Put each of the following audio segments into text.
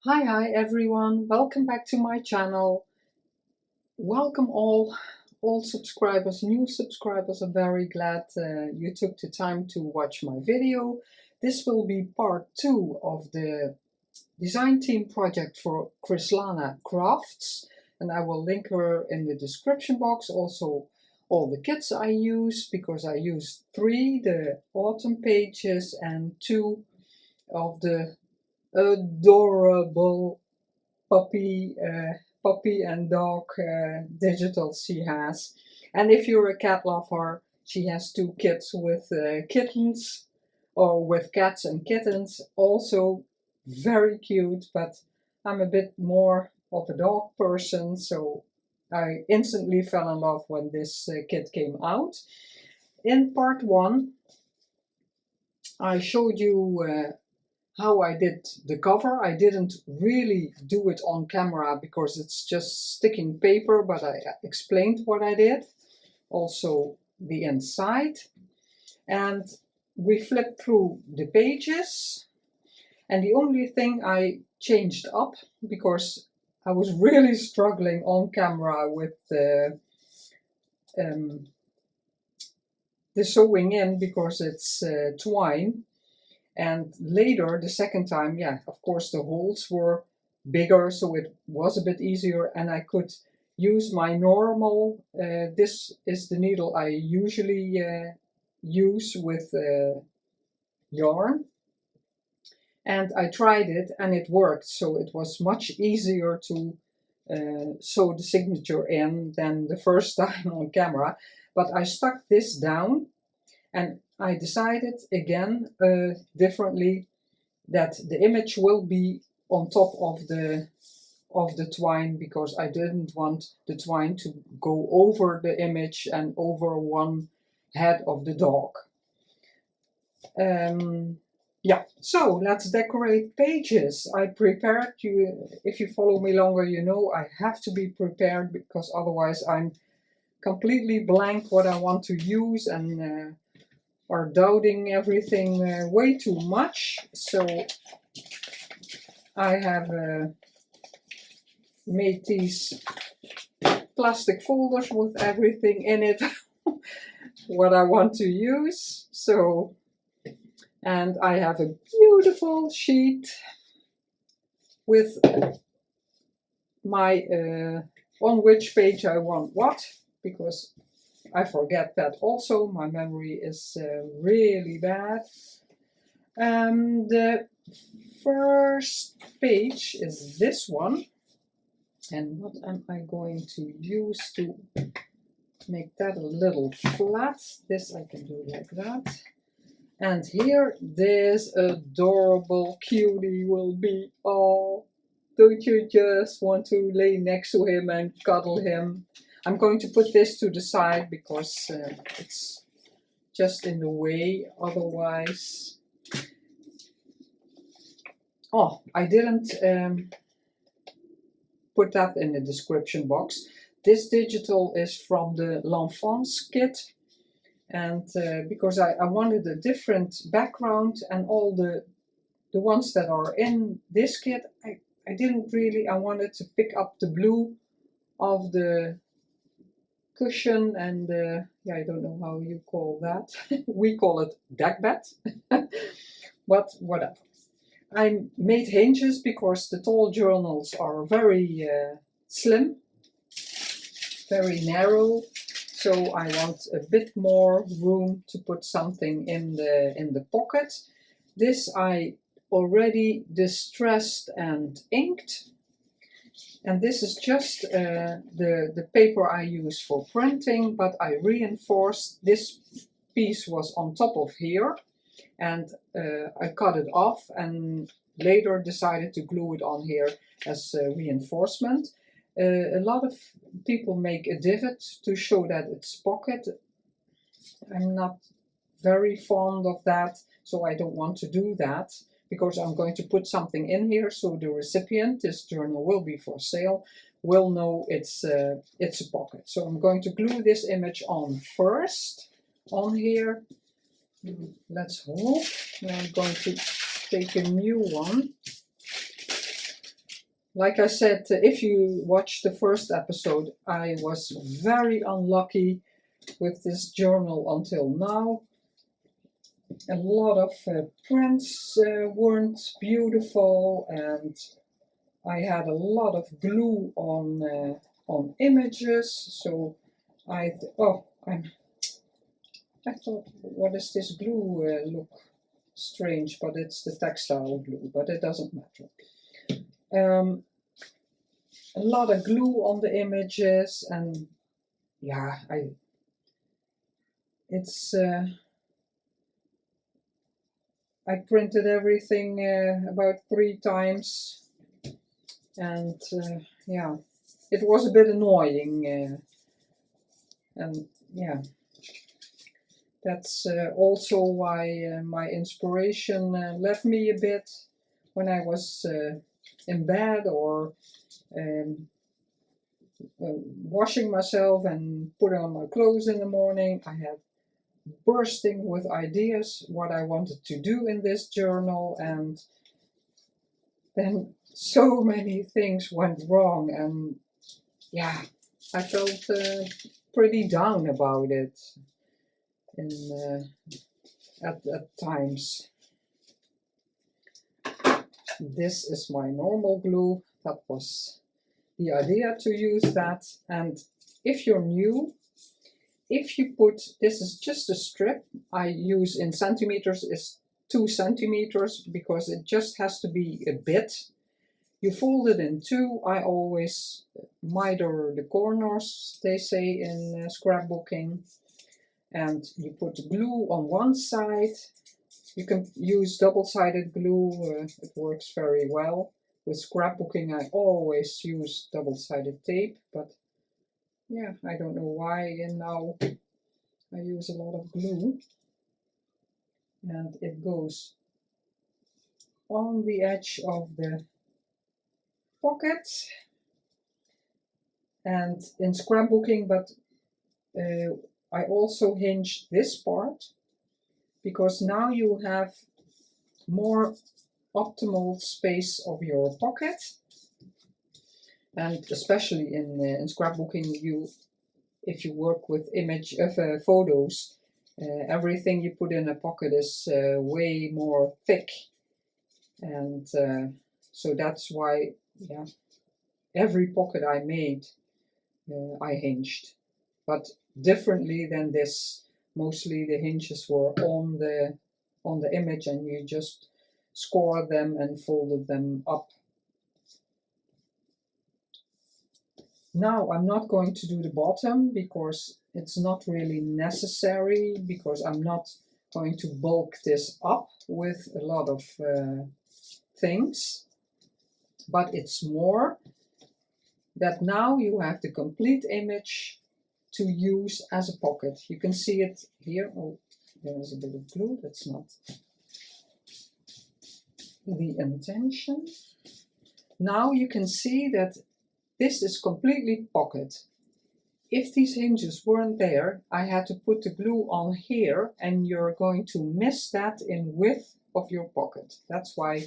Hi everyone, welcome back to my channel. Welcome all subscribers, new subscribers. I'm very glad you took the time to watch my video. This will be part 2 of the design team project for Krislana Crafts, and I will link her in the description box. Also all the kits I use, because I used 3, the autumn pages, and 2 of the adorable puppy and dog digital she has. And if you're a cat lover, she has 2 kits with kittens, or with cats and kittens, also very cute. But I'm a bit more of a dog person, so I instantly fell in love when this kit came out. In part 1 I showed you how I did the cover. I didn't really do it on camera because it's just sticking paper, but I explained what I did. Also the inside. And we flipped through the pages. And the only thing I changed up, because I was really struggling on camera with the sewing in, because it's twine. And later, the second time, yeah, of course the holes were bigger, so it was a bit easier, and I could use my normal, this is the needle I usually use with yarn. And I tried it and it worked, so it was much easier to sew the signature in than the first time on camera. But I stuck this down, and I decided again differently, that the image will be on top of the twine, because I didn't want the twine to go over the image and over one head of the dog. Yeah, so let's decorate pages. I prepared you. If you follow me longer, you know I have to be prepared, because otherwise I'm completely blank what I want to use, and are doubting everything way too much. So I have made these plastic folders with everything in it what I want to use. So, and I have a beautiful sheet with my on which page I want what, because I forget that also. My memory is really bad. The first page is this one. And what am I going to use to make that a little flat? This I can do like that. And here this adorable cutie will be. Oh, don't you just want to lay next to him and cuddle him? I'm going to put this to the side because it's just in the way otherwise. Oh, I didn't put that in the description box. This digital is from the L'Enfance kit, and because I wanted a different background, and all the ones that are in this kit, I didn't really, I wanted to pick up the blue of the cushion and yeah, I don't know how you call that. We call it deckbed, but whatever. I made hinges because the tall journals are very slim, very narrow, so I want a bit more room to put something in the pocket. This I already distressed and inked, and this is just the paper I use for printing, but I reinforced. This piece was on top of here, and I cut it off and later decided to glue it on here as reinforcement. A lot of people make a divot to show that it's pocket. I'm not very fond of that, so I don't want to do that, because I'm going to put something in here so the recipient, this journal will be for sale, will know it's a pocket. So I'm going to glue this image on first, on here. Let's hope. Now I'm going to take a new one Like I said, if you watched the first episode, I was very unlucky with this journal until now. A lot of prints weren't beautiful, and I had a lot of glue on images. So I thought, what is this glue look strange? But it's the textile glue, but it doesn't matter. A lot of glue on the images, and yeah, I printed everything about 3 times, and yeah, it was a bit annoying, and yeah, that's also why my inspiration left me a bit when I was in bed or washing myself and putting on my clothes in the morning. I had bursting with ideas what I wanted to do in this journal, and then so many things went wrong, and yeah, I felt pretty down about it at times. This is my normal glue. That was the idea, to use that. And if you're new, if you put, this is just a strip I use in centimeters, is 2 centimeters, because it just has to be a bit. You fold it in 2. I always miter the corners, they say in scrapbooking. And you put glue on one side. You can use double-sided glue, it works very well. With scrapbooking I always use double-sided tape, but yeah, I don't know why, and now I use a lot of glue. And it goes on the edge of the pocket and in scrapbooking, but I also hinged this part, because now you have more optimal space of your pocket. And especially in scrapbooking, if you work with photos, everything you put in a pocket is way more thick, and so that's why, yeah, every pocket I made I hinged, but differently than this. Mostly the hinges were on the image, and you just scored them and folded them up. Now I'm not going to do the bottom because it's not really necessary, because I'm not going to bulk this up with a lot of things, but it's more that now you have the complete image to use as a pocket. You can see it here. Oh, there is a bit of glue. That's not the intention. Now you can see that this is completely pocket. If these hinges weren't there, I had to put the glue on here, and you're going to miss that in width of your pocket. That's why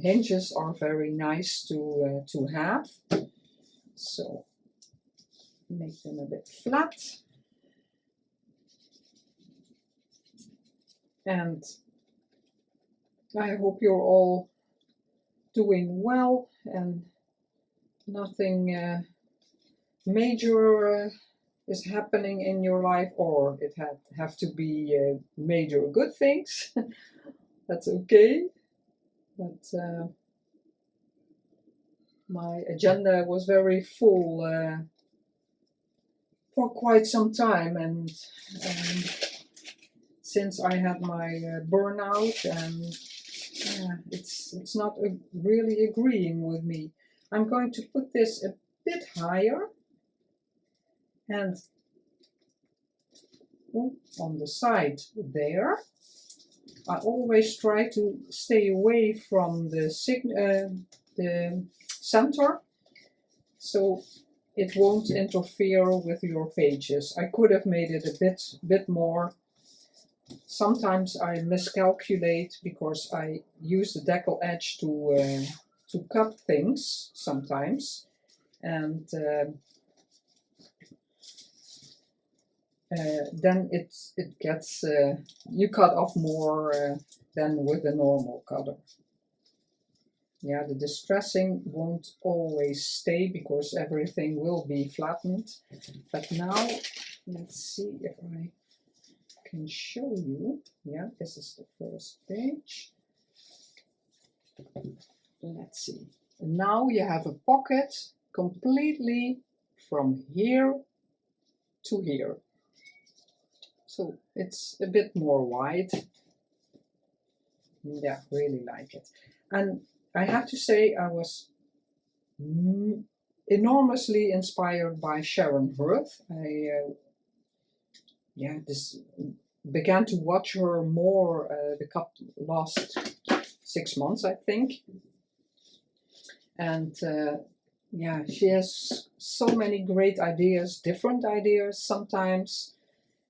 hinges are very nice to have. So make them a bit flat. And I hope you're all doing well and nothing major is happening in your life, or it have to be major good things. That's okay. But my agenda was very full for quite some time, and since I had my burnout, and it's not really agreeing with me. I'm going to put this a bit higher, and on the side there, I always try to stay away from the center, so it won't interfere with your pages. I could have made it a bit more. Sometimes I miscalculate because I use the decal edge to to cut things sometimes, and then it gets, you cut off more than with a normal cutter. Yeah, the distressing won't always stay because everything will be flattened. But now, let's see if I can show you. Yeah, this is the first page. Let's see. Now you have a pocket completely from here to here. So it's a bit more wide. Yeah, really like it. And I have to say I was enormously inspired by Sharon Hurth. I began to watch her more the last 6 months, I think. And yeah, she has so many great ideas, different ideas sometimes.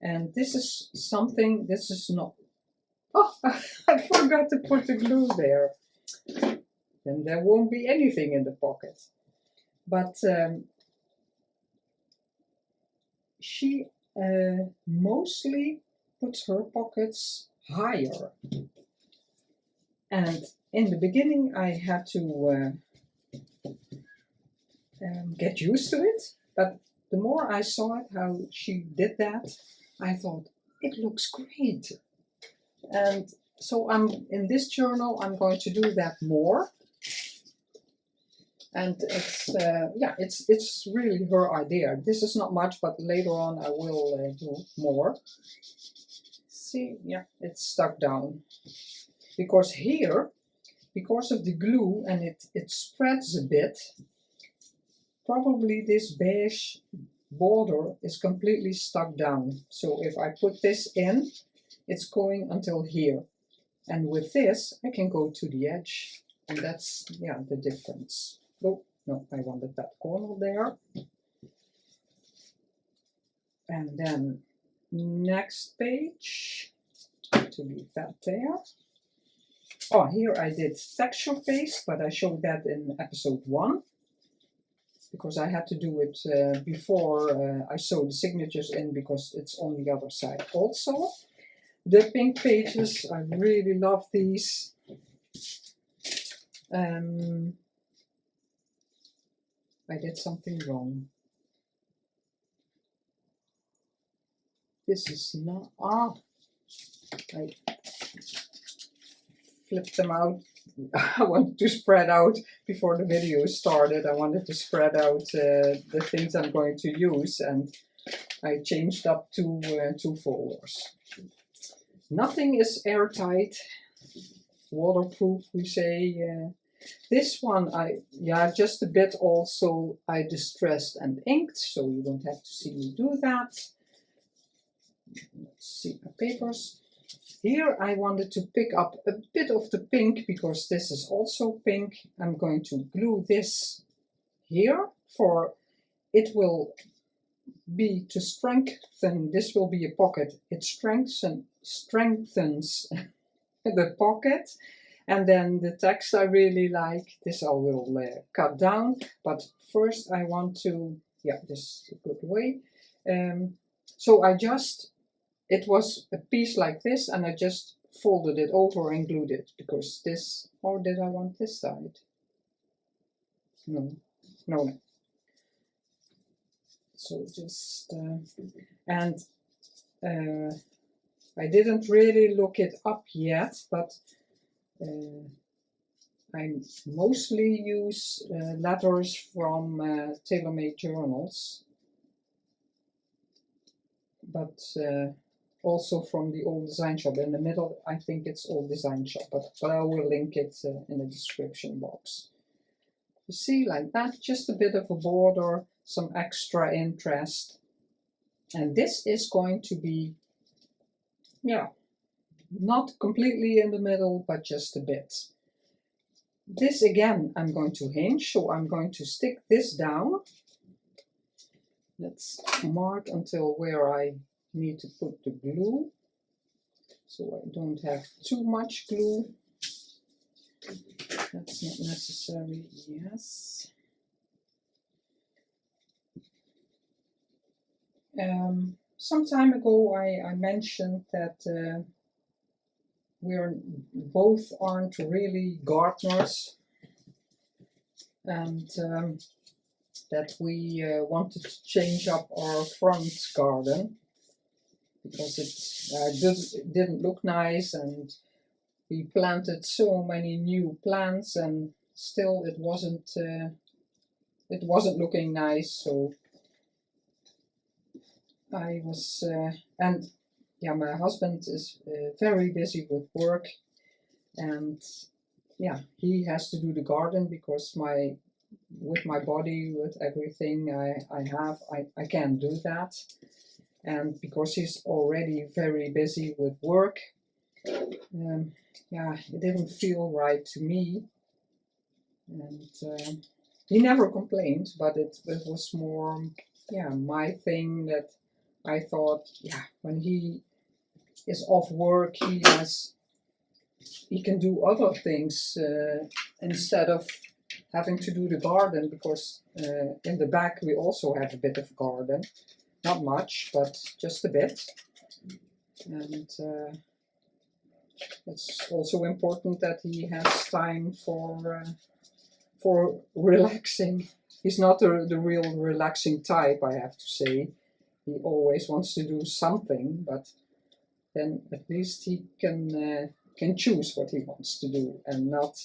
And this is something, this is not, oh, I forgot to put the glue there. Then there won't be anything in the pocket. But she mostly puts her pockets higher. And in the beginning I had to get used to it, but the more I saw it, how she did that, I thought, it looks great. And so in this journal, I'm going to do that more. And it's, yeah, it's really her idea. This is not much, but later on I will do more. See, yeah, it's stuck down. Because here, because of the glue, and it spreads a bit, probably this beige border is completely stuck down. So if I put this in, it's going until here. And with this, I can go to the edge. And that's, yeah, the difference. Oh, no, I wanted that corner there. And then next page, to leave that there. Oh, here I did texture paste, but I showed that in episode 1. Because I had to do it before I sewed the signatures in, because it's on the other side also. The pink pages, I really love these. I did something wrong. This is not, I flipped them out. I wanted to spread out before the video started. I wanted to spread out the things I'm going to use, and I changed up two folders. Nothing is airtight, waterproof, we say. This one, just a bit also, I distressed and inked, so you don't have to see me do that. Let's see my papers. Here I wanted to pick up a bit of the pink, because this is also pink. I'm going to glue this here, for it will be to strengthen, this will be a pocket. It strengthens the pocket. And then the text I really like, this I will cut down. But first I want to, yeah, this is a good way. So it was a piece like this, and I just folded it over and glued it, because this, or did I want this side? No. So just, and I didn't really look it up yet, but I mostly use letters from tailor-made journals, but also from the Old Design Shop. In the middle, I think it's Old Design Shop, but I will link it in the description box. You see, like that, just a bit of a border, some extra interest. And this is going to be, yeah, not completely in the middle, but just a bit. This again, I'm going to hinge, so I'm going to stick this down. Let's mark until where I need to put the glue, so I don't have too much glue. That's not necessary, yes. Some time ago I mentioned that we're both aren't really gardeners, and that we wanted to change up our front garden because it didn't look nice, and we planted so many new plants and still it wasn't looking nice. So I was and yeah, my husband is very busy with work, and yeah, he has to do the garden because with my body, with everything I have, I can't do that. And because he's already very busy with work, yeah, it didn't feel right to me. And he never complained, but it was more, yeah, my thing that I thought, yeah, when he is off work, he can do other things instead of having to do the garden, because in the back we also have a bit of garden, not much, but just a bit. And it's also important that he has time for relaxing. He's not the real relaxing type, I have to say. He always wants to do something, but then at least he can choose what he wants to do and not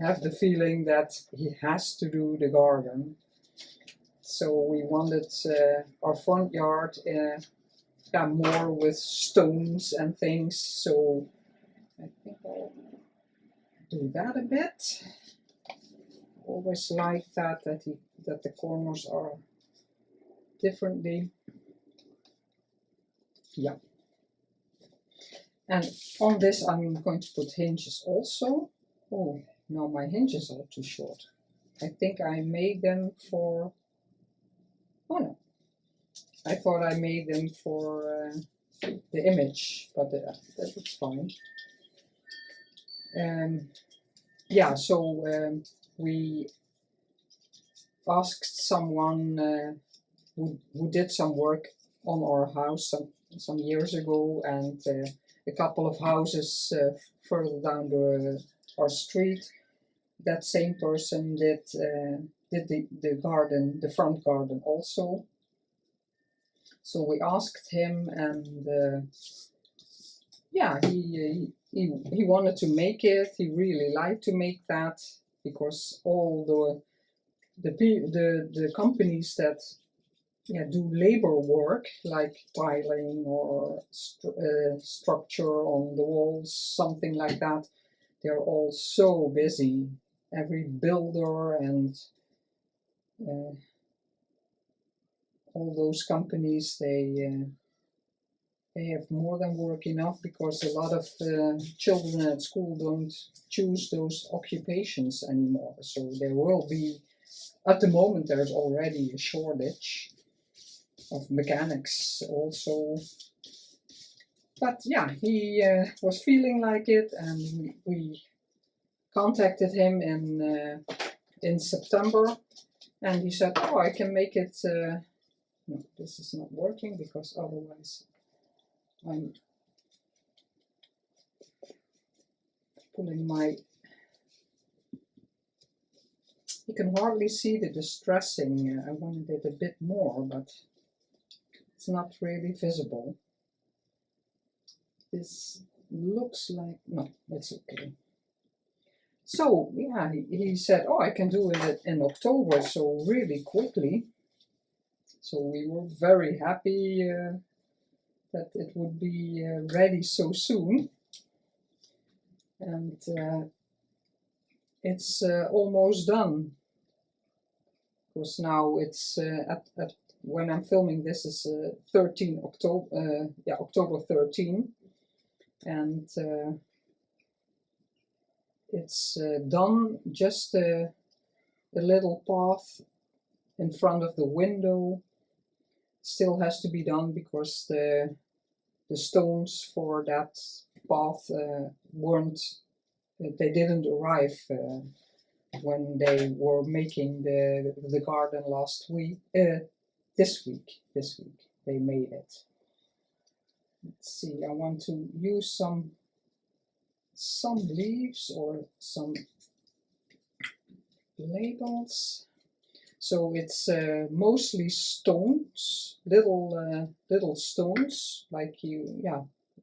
have the feeling that he has to do the garden. So we wanted our front yard more with stones and things. So I think I'll do that a bit. Always like that the corners are differently. Yeah. And on this I'm going to put hinges also. Oh, no, my hinges are too short. I think I made them for, oh no, I thought I made them for the image, but that looks fine. Yeah, so we asked someone who did some work on our house some years ago, and a couple of houses further down our street, that same person did the garden, the front garden also. So we asked him, and yeah, he wanted to make it. He really liked to make that, because all the companies that do labor work like tiling or structure on the walls, something like that, they're all so busy. Every builder and all those companies, they have more than work enough, because a lot of children at school don't choose those occupations anymore. So there will be, at the moment, there's already a shortage of mechanics also. But yeah, he was feeling like it, and we contacted him in September, and he said, "Oh, I can make it." No, this is not working, because otherwise I'm pulling my. You can hardly see the distressing. I wanted it a bit more, but it's not really visible. This looks like, no, it's okay. So yeah, he said, "Oh, I can do it in October," so really quickly. So we were very happy that it would be ready so soon. And it's almost done. Because now it's at when I'm filming this is 13 October, October 13, and it's done. Just a little path in front of the window still has to be done, because the stones for that path they didn't arrive when they were making the garden last week. This week they made it. Let's see, I want to use some leaves or some labels. So it's mostly stones, little stones, like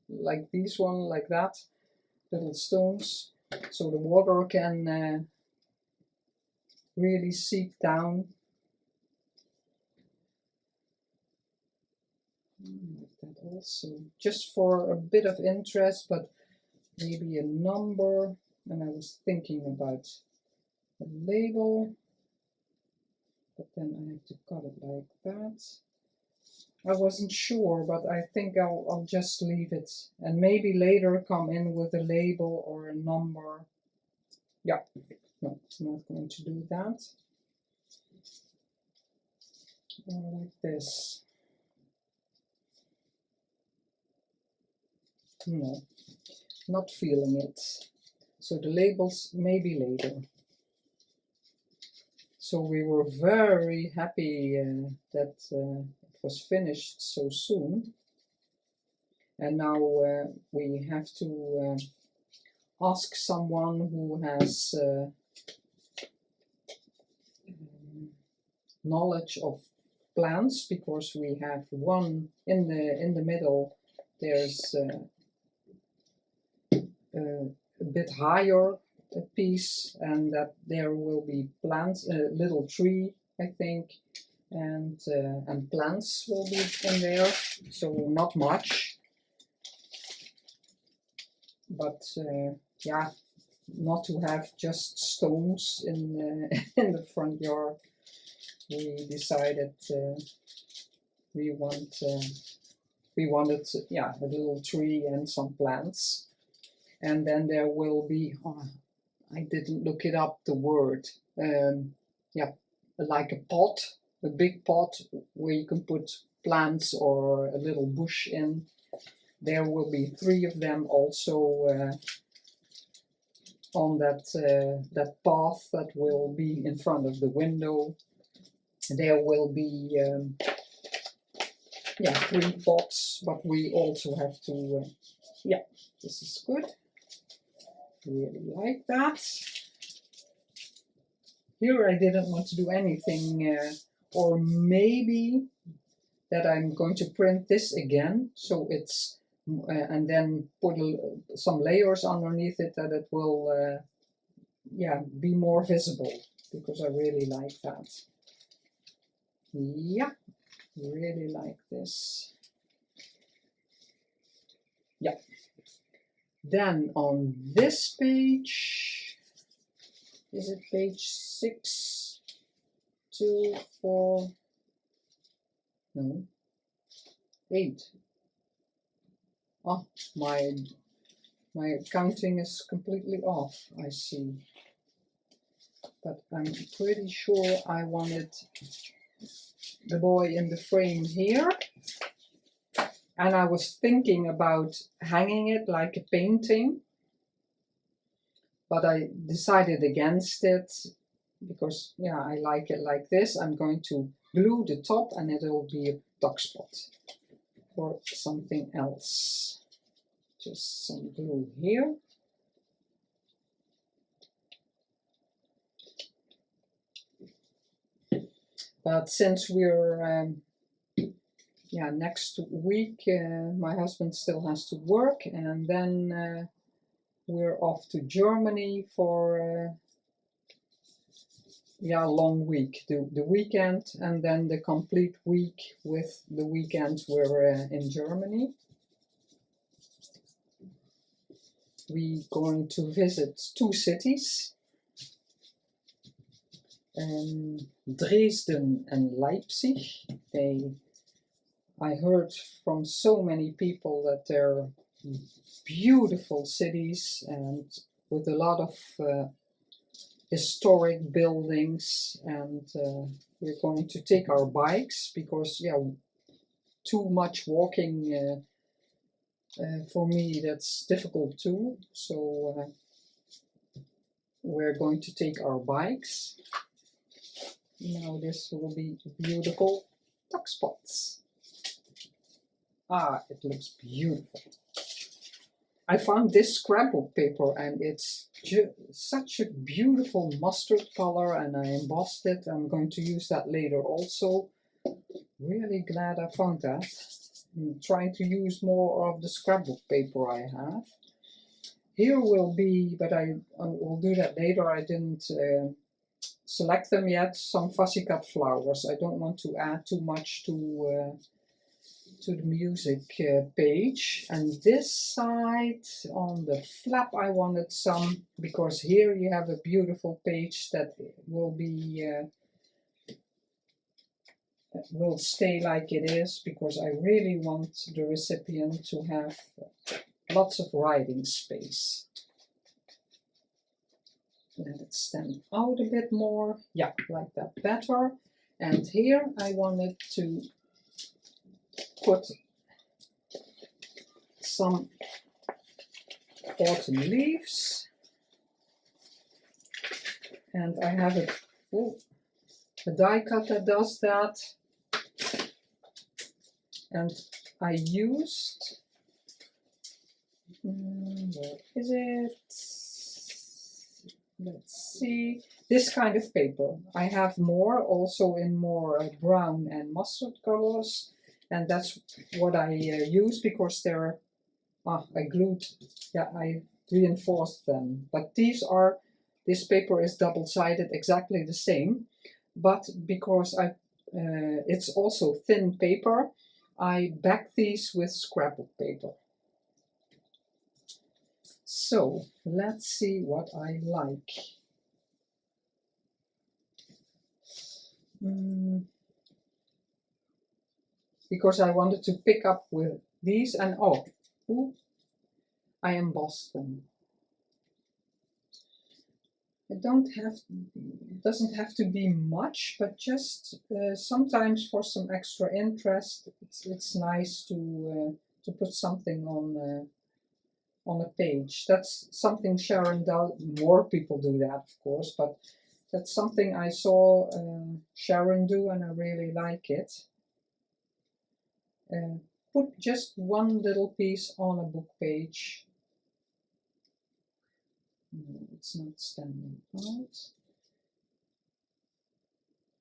like these one, like that, little stones. So the water can really seep down. Like that also, just for a bit of interest, but maybe a number. And I was thinking about a label, but then I have to cut it like that. I wasn't sure, but I think I'll just leave it and maybe later come in with a label or a number. Yeah, no, I'm not going to do that. Or like this. No, not feeling it. So the labels maybe later. So we were very happy that it was finished so soon. And now we have to ask someone who has knowledge of plants, because we have one in the middle. There's a bit higher piece, and that there will be plants, a little tree, I think, and plants will be in there. So not much, but yeah, not to have just stones in in the front yard. We decided we wanted yeah, a little tree and some plants. And then there will be, I didn't look it up, the word, yeah, like a pot, a big pot where you can put plants or a little bush in. There will be 3 of them also on that path that will be in front of the window. There will be yeah, 3 pots, but we also have to yeah, this is good. Really like that. Here I didn't want to do anything, or maybe that I'm going to print this again, so it's and then put some layers underneath it, that it will yeah, be more visible, because I really like that. Yeah, really like this. Yeah. Then on this page, is it page 6, 2, 4, no, 8. Oh, my counting is completely off, I see. But I'm pretty sure I wanted the boy in the frame here. And I was thinking about hanging it like a painting, but I decided against it, because yeah, I like it like this. I'm going to glue the top, and it'll be a duck spot or something else. Just some glue here. But since we're yeah, next week my husband still has to work, and then we're off to Germany for yeah, a long week, the weekend, and then the complete week with the weekend we're in Germany. We're going to visit 2 cities, Dresden and Leipzig. I heard from so many people that they're beautiful cities and with a lot of historic buildings, and we're going to take our bikes, because yeah, too much walking For me, that's difficult too. So we're going to take our bikes. Now this will be beautiful tuck spots. Ah, it looks beautiful. I found this scrapbook paper and it's such a beautiful mustard color, and I embossed it. I'm going to use that later also. Really glad I found that. I'm trying to use more of the scrapbook paper I have. Here will be, but I will do that later. I didn't select them yet. Some fussy cut flowers. I don't want to add too much to the music page. And this side on the flap I wanted some, because here you have a beautiful page that will be will stay like it is, because I really want the recipient to have lots of writing space. Let it stand out a bit more. Yeah, like that better. And here I wanted to put some autumn leaves. And I have a die cut that does that. And I used, where is it? Let's see, this kind of paper. I have more, also in more brown and mustard colors, and that's what I use, because they're, I glued, yeah, I reinforced them. But this paper is double-sided, exactly the same, but because it's also thin paper, I back these with scrapbook paper. So let's see what I like. Because I wanted to pick up with these, and I embossed them. It doesn't have to be much, but just sometimes for some extra interest, it's nice to put something on a page. That's something Sharon does. More people do that, of course, but that's something I saw Sharon do, and I really like it. Put just one little piece on a book page. No, it's not standing out.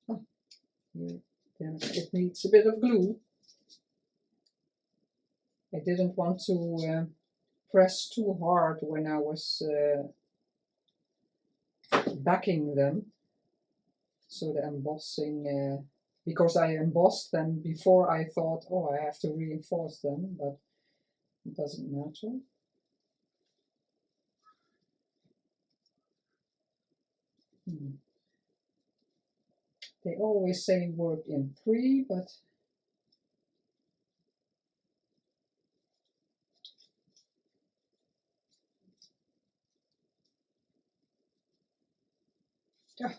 Oh, here, it needs a bit of glue. I didn't want to press too hard when I was backing them. So the embossing, because I embossed them before, I thought, oh, I have to reinforce them, but it doesn't matter. They always say work in 3, but yeah, I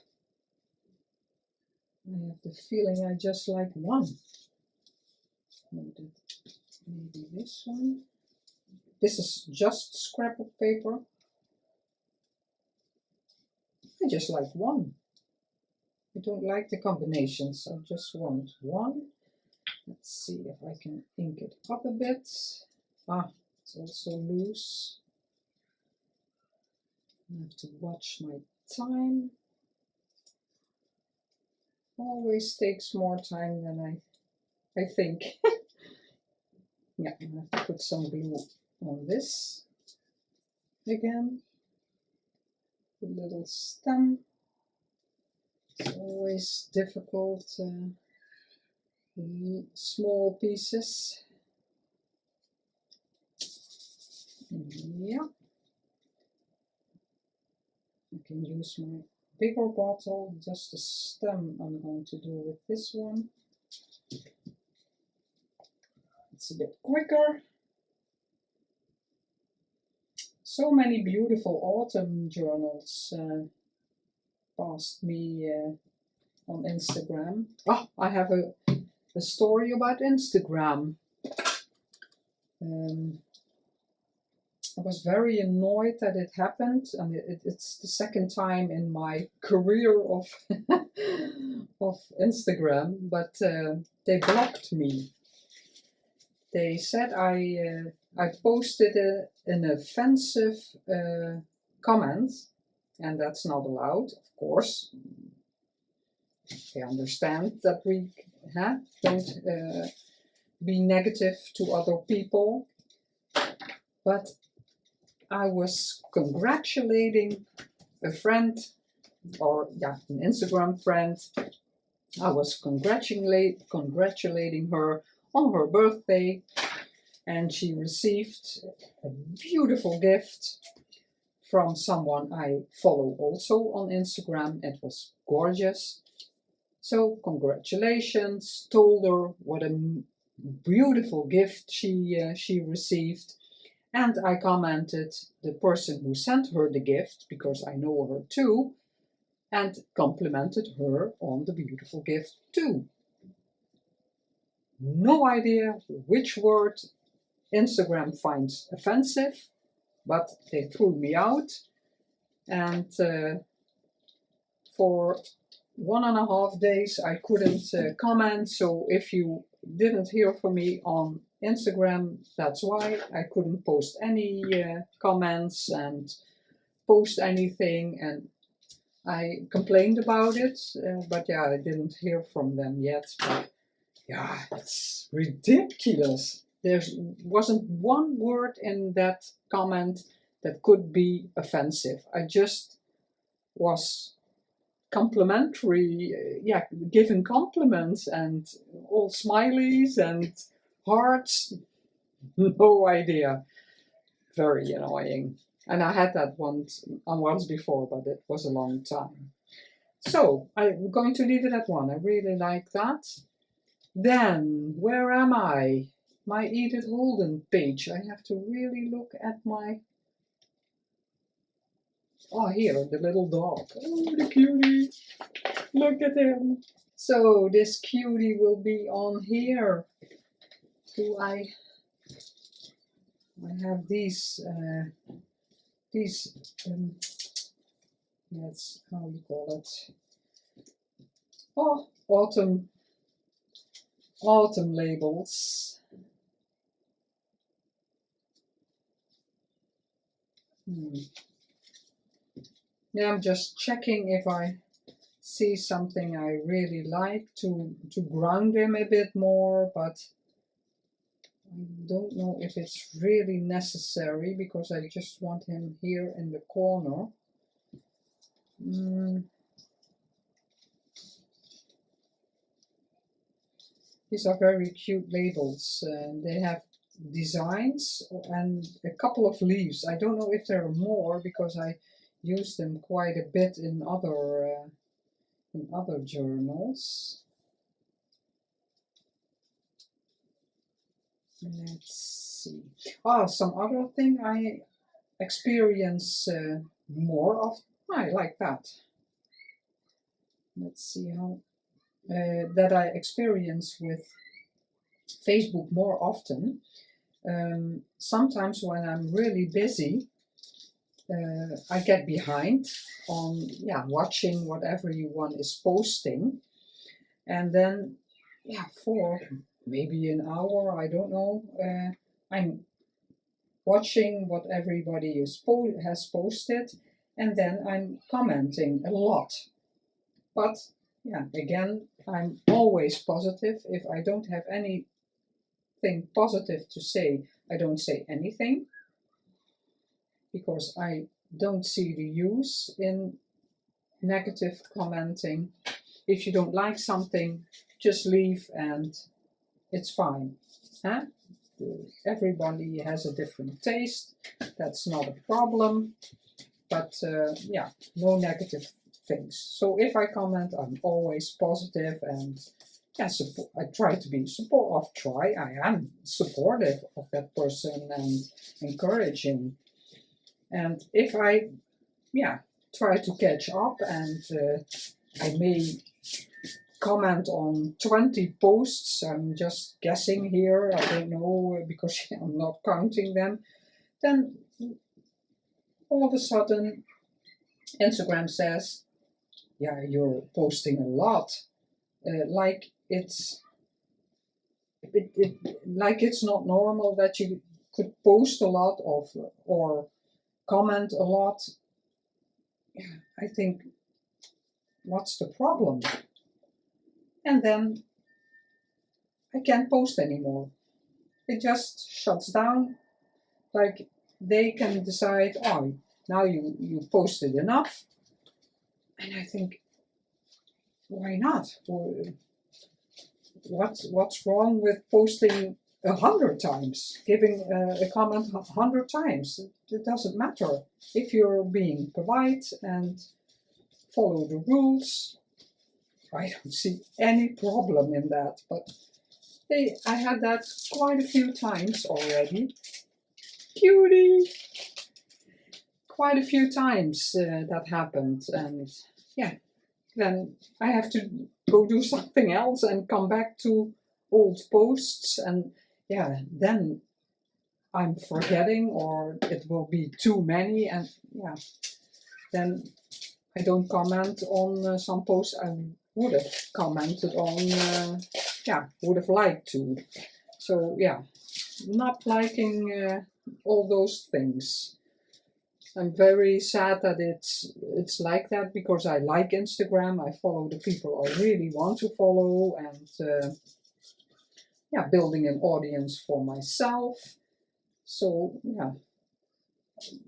have the feeling I just like one. Maybe this one. This is just scrapbook paper. I just like one. I don't like the combinations. I just want one. Let's see if I can ink it up a bit. Ah, it's also loose. I have to watch my time. Always takes more time than I think. Yeah, I have to put some glue on this again. A little stem. It's always difficult. Small pieces. Yeah. I can use my bigger bottle. Just the stem I'm going to do with this one. It's a bit quicker. So many beautiful autumn journals passed me on Instagram. Oh, I have a story about Instagram. I was very annoyed that it happened, and it's the second time in my career of of Instagram, but they blocked me. They said I posted an offensive comment, and that's not allowed, of course. They understand that we don't be negative to other people, but I was congratulating a friend, or an Instagram friend. I was congratulating her on her birthday, and she received a beautiful gift from someone I follow also on Instagram. It was gorgeous. So congratulations, told her what a beautiful gift she received. And I commented the person who sent her the gift, because I know her too, and complimented her on the beautiful gift too. No idea which word Instagram finds offensive, but they threw me out. And for 1.5 days I couldn't comment. So if you didn't hear from me on Instagram, that's why I couldn't post any comments and post anything, and I complained about it, but yeah, I didn't hear from them yet. But yeah, it's ridiculous. There wasn't one word in that comment that could be offensive. I just was complimentary, giving compliments and all smileys and hearts. No idea. Very annoying. And I had that once before, but it was a long time. So I'm going to leave it at 1. I really like that. Then, where am I? My Edith Holden page. I have to really look at my... Oh, here, the little dog. Oh, the cutie. Look at him. So this cutie will be on here. I have these, that's how you call it. Oh, autumn labels. Yeah, I'm just checking if I see something I really like to ground him a bit more, but I don't know if it's really necessary, because I just want him here in the corner. These are very cute labels. They have designs and a couple of leaves. I don't know if there are more, because I use them quite a bit in other journals. Let's see. Some other thing I experience more of. I like that. Let's see how that I experience with Facebook more often. Sometimes when I'm really busy, I get behind on watching what everyone is posting, and then for maybe an hour, I don't know, I'm watching what everybody has posted, and then I'm commenting a lot. But again, I'm always positive. If I don't have anything positive to say, I don't say anything, because I don't see the use in negative commenting. If you don't like something, just leave and it's fine. Everybody has a different taste. That's not a problem. But no negative things. So if I comment, I'm always positive, and I try to be I am supportive of that person and encouraging. And if I try to catch up, and I may comment on 20 posts, I'm just guessing here, I don't know, because I'm not counting them, then all of a sudden Instagram says, yeah, you're posting a lot, like like it's not normal that you could post a lot of or comment a lot. Yeah, I think, what's the problem? And then I can't post anymore. It just shuts down. Like they can decide, oh, now you posted enough. And I think, why not? What's wrong with posting 100 times, giving a comment 100 times? It doesn't matter if you're being polite and follow the rules. I don't see any problem in that, but I had that quite a few times already. Cutie! Quite a few times that happened, and yeah, then I have to go do something else and come back to old posts, and yeah, then I'm forgetting, or it will be too many, and yeah, then I don't comment on some posts I would have commented on, yeah, would have liked to. So yeah, not liking all those things. I'm very sad that it's like that, because I like Instagram. I follow the people I really want to follow, and yeah, building an audience for myself. So yeah,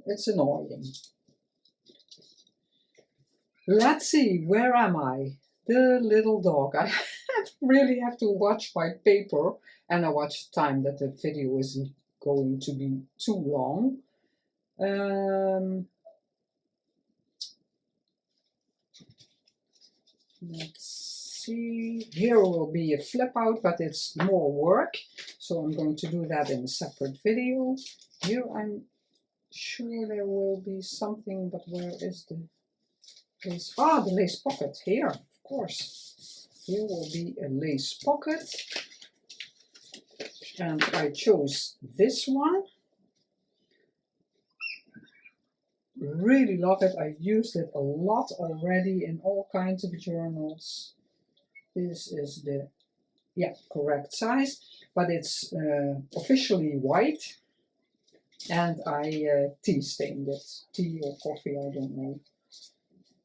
it's annoying. Let's see, where am I? The little dog. I really have to watch my paper, and I watch the time that the video isn't going to be too long. Let's see, here will be a flip out, but it's more work, so I'm going to do that in a separate video. Here I'm sure there will be something, but where is the lace? Ah, the lace pocket, here, of course. Here will be a lace pocket, and I chose this one. Really love it. I used it a lot already in all kinds of journals. This is the, yeah, correct size, but it's officially white, and I tea stained it. Tea or coffee, I don't know.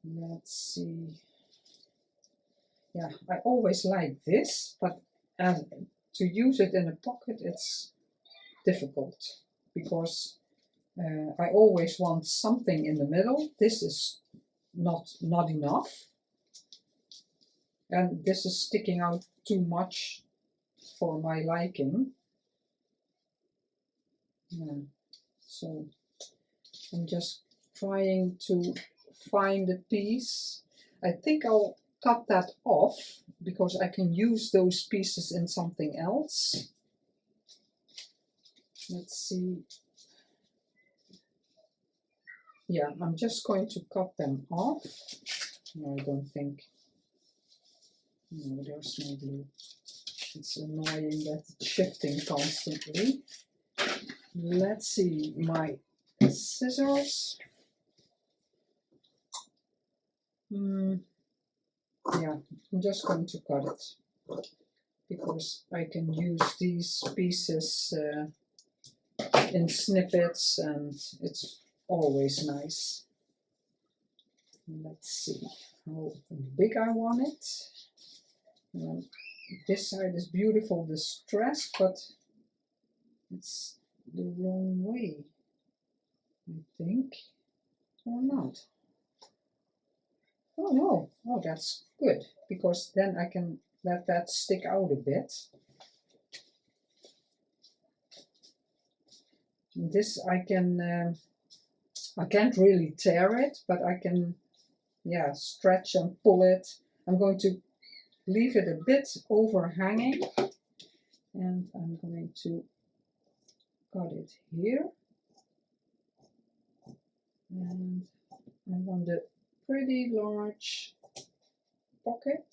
Let's see. Yeah, I always like this, but to use it in a pocket, it's difficult, because I always want something in the middle. This is not enough, and this is sticking out too much for my liking. Yeah. So I'm just trying to find a piece. I think I'll cut that off, because I can use those pieces in something else. Let's see. Yeah, I'm just going to cut them off. No, I don't think. No, there's no glue. It's annoying that it's shifting constantly. Let's see, my scissors. Yeah, I'm just going to cut it, because I can use these pieces in snippets, and it's always nice. Let's see how big I want it. This side is beautiful distressed, but it's the wrong way, I think, or not. Oh no, oh, that's good, because then I can let that stick out a bit. This I can't really tear it, but I can, yeah, stretch and pull it. I'm going to leave it a bit overhanging, and I'm going to cut it here. And I want a pretty large pocket.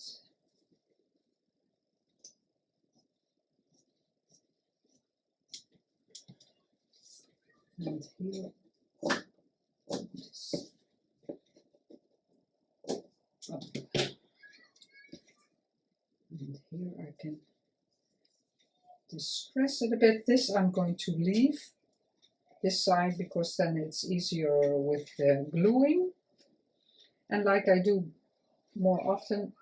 And here, this. Oh. And here I can distress it a bit. This I'm going to leave this side because then it's easier with gluing. And like I do more often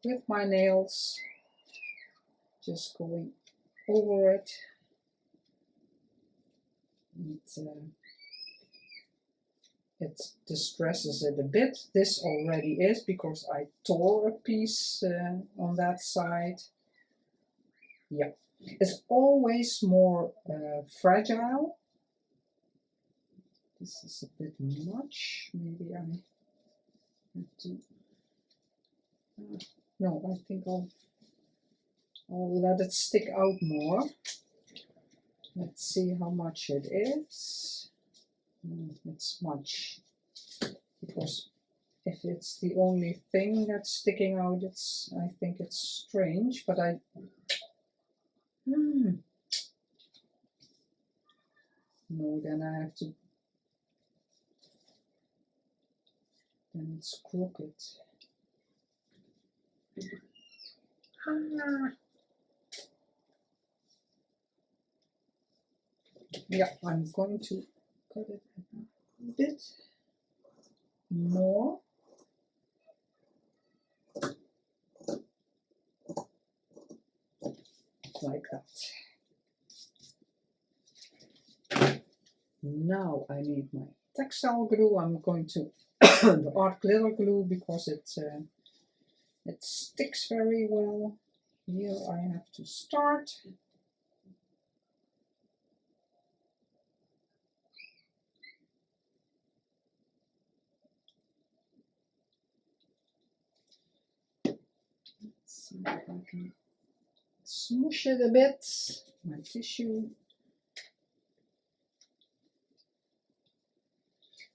with my nails, just going over it. It distresses it a bit. This already is because I tore a piece on that side. Yeah, it's always more fragile. This is a bit much. Maybe I have to. No, I think I'll let it stick out more. Let's see how much it is. It's much, because if it's the only thing that's sticking out, I think it's strange, but no, then I have to, then it's crooked. Yeah, I'm going to cut it a bit more. Like that. Now I need my textile glue. I'm going to the art glitter glue because it sticks very well. Here I have to start. Let's see if I can smoosh it a bit. My tissue.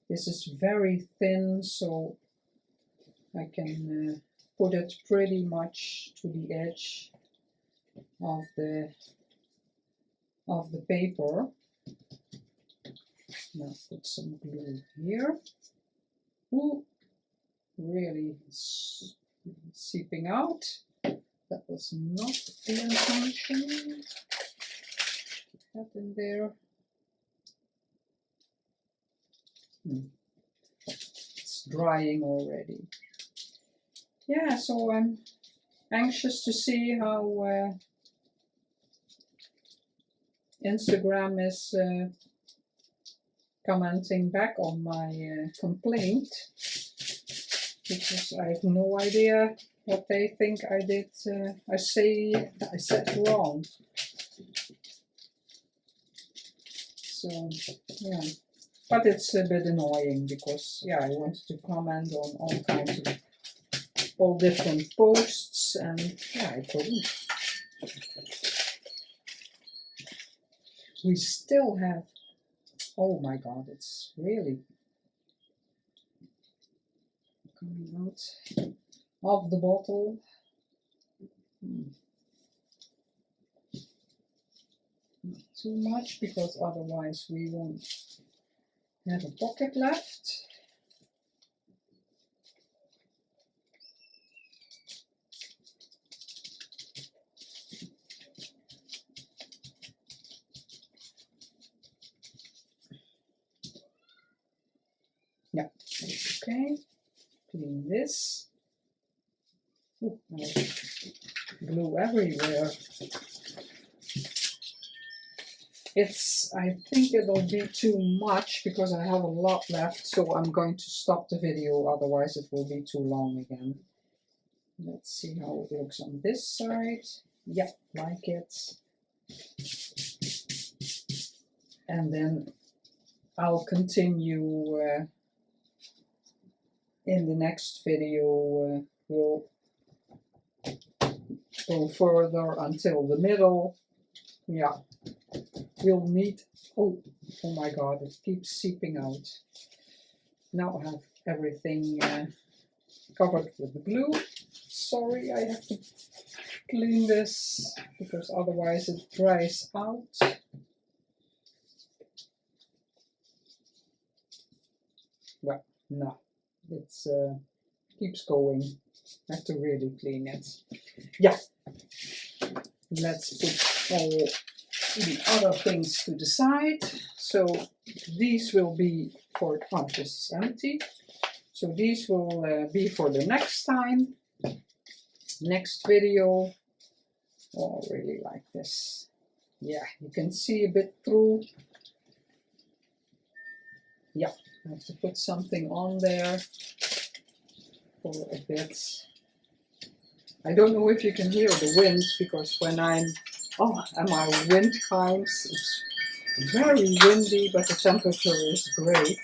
This is very thin, so I can put it pretty much to the edge of the paper. Now put some glue here. Ooh, really seeping out. That was not the intention. Put that in there. It's drying already. Yeah, so I'm anxious to see how Instagram is commenting back on my complaint, because I have no idea what they think I did. I said wrong. So yeah, but it's a bit annoying because yeah, I wanted to comment on all kinds of all different posts, and yeah, I couldn't. We still have, oh my god, it's really coming out of the bottle. Not too much, because otherwise we won't have a pocket left. Yeah, okay. Clean this. Ooh, glue everywhere. I think it'll be too much because I have a lot left, so I'm going to stop the video, otherwise it will be too long again. Let's see how it looks on this side. Yeah, like it. And then I'll continue in the next video. We'll go further until the middle. Yeah, we'll need, oh my god, it keeps seeping out. Now I have everything covered with the glue. Sorry, I have to clean this because otherwise it dries out. well, no, it's keeps going. I have to really clean it. Yeah, let's put all the other things to the side. So these will be for, oh, this is empty. So these will be for the next time, next video. Oh, I really like this. Yeah, you can see a bit through. Yeah, I have to put something on there for a bit. I don't know if you can hear the wind, because when I'm, oh, and my wind chimes, it's very windy, but the temperature is great.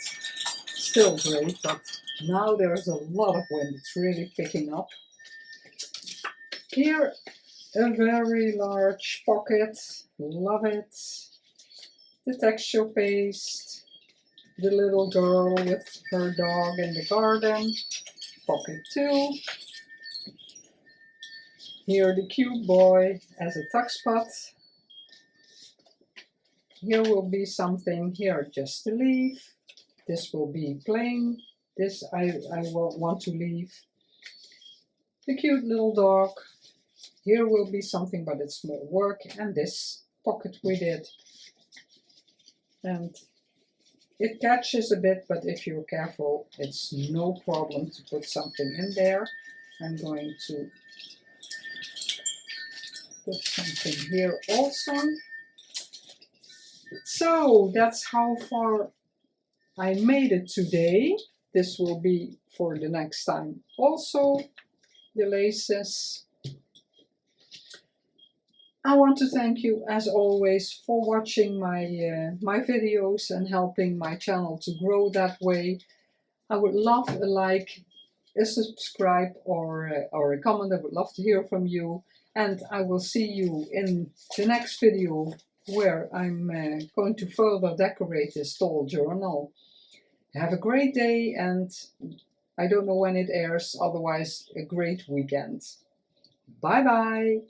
Still great, but now there's a lot of wind. It's really picking up. Here, a very large pocket. Love it. The texture paste. The little girl with her dog in the garden. Pocket 2. Here the cute boy as a tuck spot. Here will be something here just to leave. This will be plain. This I will want to leave. The cute little dog. Here will be something, but it's more work. And this pocket we did. And it catches a bit, but if you're careful, it's no problem to put something in there. I'm going to put something here also. So that's how far I made it today. This will be for the next time also, the laces. I want to thank you as always for watching my videos and helping my channel to grow that way. I would love a like, a subscribe, or a comment. I would love to hear from you. And I will see you in the next video, where I'm going to further decorate this tall journal. Have a great day, and I don't know when it airs, otherwise a great weekend. Bye bye!